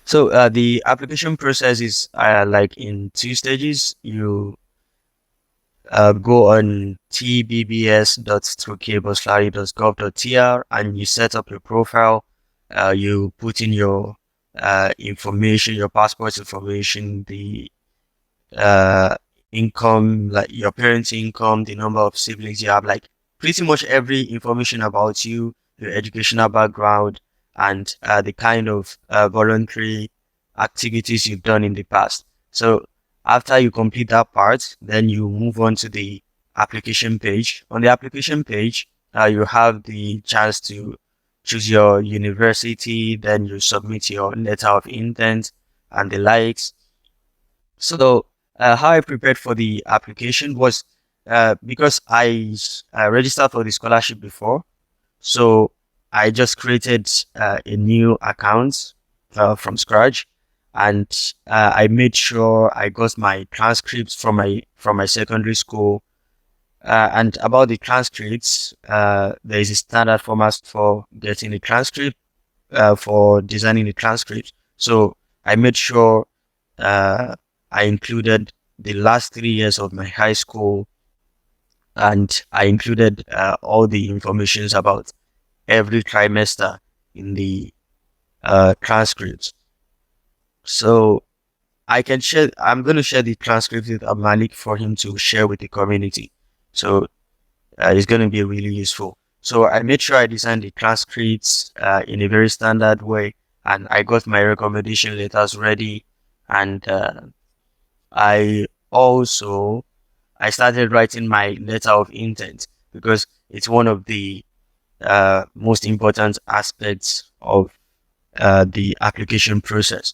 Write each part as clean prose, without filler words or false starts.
So the application process is like in two stages. You go on tbbs.turkiye.burslari.gov.tr and you set up your profile. You put in your information, your passport information, the uh, income, like your parents' income, the number of siblings you have, like pretty much every information about you, your educational background, and the kind of voluntary activities you've done in the past. So after you complete that part, then you move on to the application page. On the application page, you have the chance to choose your university, then you submit your letter of intent and the likes. So, how I prepared for the application was because I registered for the scholarship before. So, I just created a new account from scratch, and I made sure I got my transcripts from my secondary school. And about the transcripts, there is a standard format for getting the transcript, for designing the transcript. So I made sure uh, I included the last 3 years of my high school, and I included all the informations about every trimester in the transcripts. So I'm going to share the transcript with Malik for him to share with the community. So it's going to be really useful. So I made sure I designed the transcripts in a very standard way, and I got my recommendation letters ready, and I also I started writing my letter of intent because it's one of the most important aspects of the application process.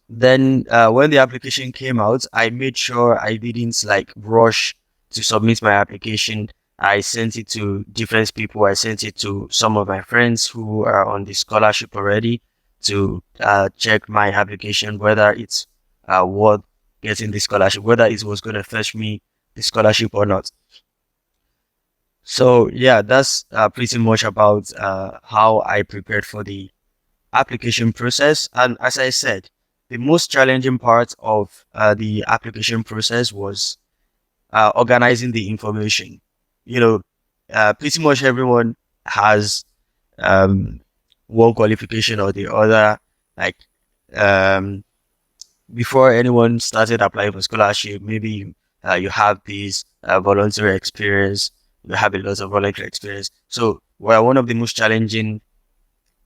Then, when the application came out, I made sure I didn't like rush to submit my application. I sent it to different people. I sent it to some of my friends who are on the scholarship already to check my application, whether it's worth getting the scholarship, whether it was going to fetch me the scholarship or not. So yeah, that's pretty much about how I prepared for the application process. And as I said, the most challenging part of the application process was organizing the information. You know, pretty much everyone has um, one qualification or the other. Like um, before anyone started applying for scholarship, maybe you have this voluntary experience, you have a lot of voluntary experience. So, well, one of the most challenging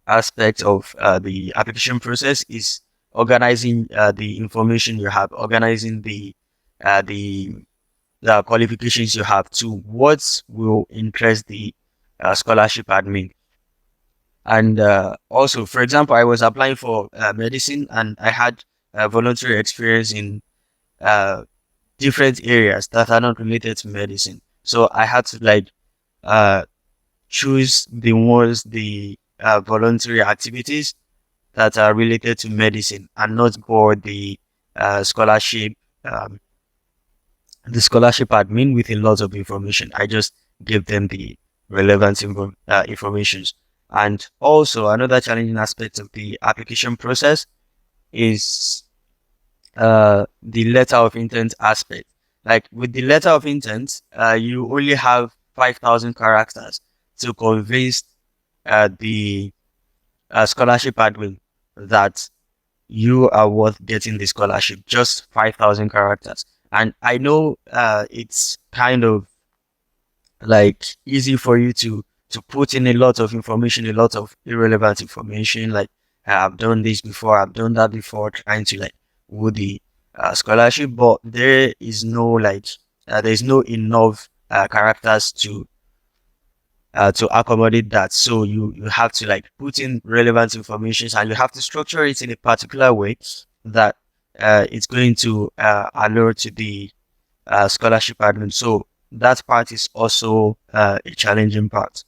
aspect of the application process is organizing the information you have, organizing uh, the the qualifications you have to what will interest the scholarship admin. And also, for example, I was applying for medicine, and I had voluntary experience in uh, different areas that are not related to medicine. So I had to like uh, choose the voluntary activities that are related to medicine and not for uh, scholarship um, the scholarship admin with a lot of information. I just give them the relevant informations. And also another challenging aspect of the application process is the letter of intent aspect. Like with the letter of intent, you only have 5,000 characters to convince the scholarship admin that you are worth getting the scholarship. Just 5,000 characters. And I know it's kind of like easy for you to put in a lot of information, a lot of irrelevant information. Like I've done this before, I've done that before, trying to like woo the scholarship, but there is no like there is no enough characters to accommodate that. So you have to like put in relevant information, and you have to structure it in a particular way that it's going to allure to the scholarship admin. So that part is also a challenging part.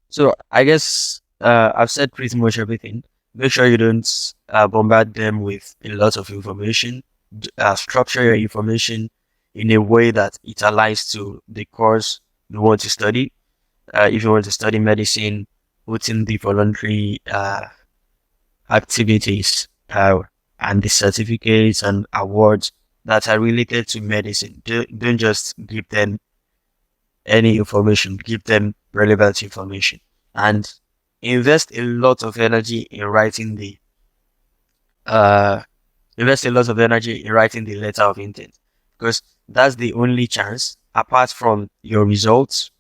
So I guess I've said pretty much everything. Make sure you don't bombard them with a lot of information. Structure your information in a way that it aligns to the course you want to study. If you want to study medicine, put in the voluntary activities and the certificates and awards that are related to medicine. Don't just give them any information, give them relevant information. And invest a lot of energy in writing the uh invest a lot of energy in writing the letter of intent, because that's the only chance apart from your results.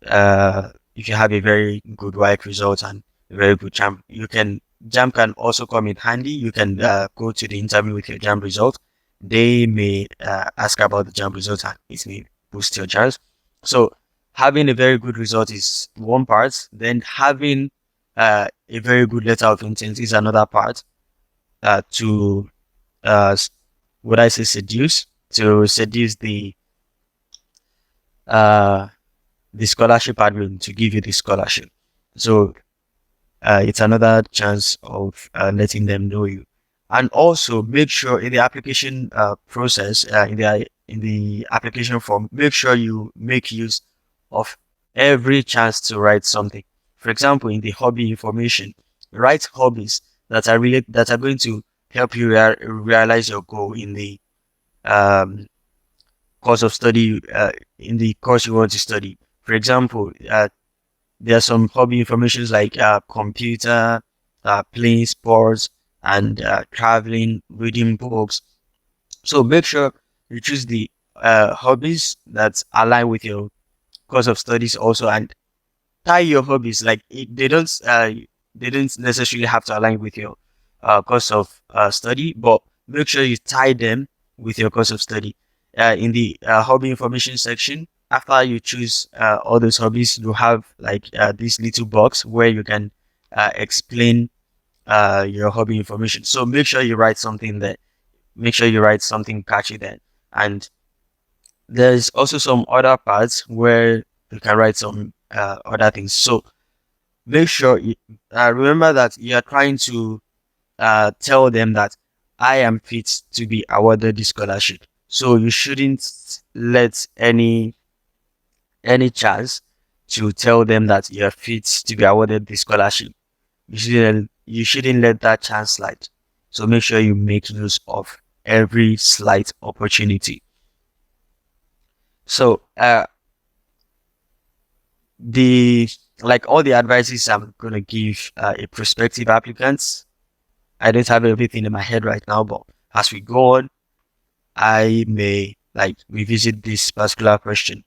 If you have a very good work result and a very good jam, jam can also come in handy. You can go to the interview with your jam result. They may ask about the jam result and it may boost your chance. So having a very good result is one part. Then having a very good letter of intent is another part, to uh, would I say seduce, to seduce uh the scholarship admin to give you the scholarship. So it's another chance of letting them know you. And also make sure in the application process, in the application form, make sure you make use of every chance to write something. For example, in the hobby information, write hobbies that are going to help you realize your goal in the um, course of study, in the course you want to study. For example, there are some hobby informations like computer, playing sports, and traveling, reading books. So make sure you choose the hobbies that align with your course of studies also, and tie your hobbies. Like they don't necessarily have to align with your course of study, but make sure you tie them with your course of study. In the hobby information section, after you choose all those hobbies, you have like this little box where you can explain your hobby information. So make sure you write something there. Make sure you write something catchy there. And there's also some other parts where you can write some other things. So make sure you remember that you are trying to tell them that I am fit to be awarded the scholarship. So you shouldn't let any chance to tell them that you are fit to be awarded the scholarship. You shouldn't let that chance slide. So make sure you make use of every slight opportunity. So the like all the advices I'm gonna give a prospective applicants. I don't have everything in my head right now, but as we go on, I may like revisit this particular question.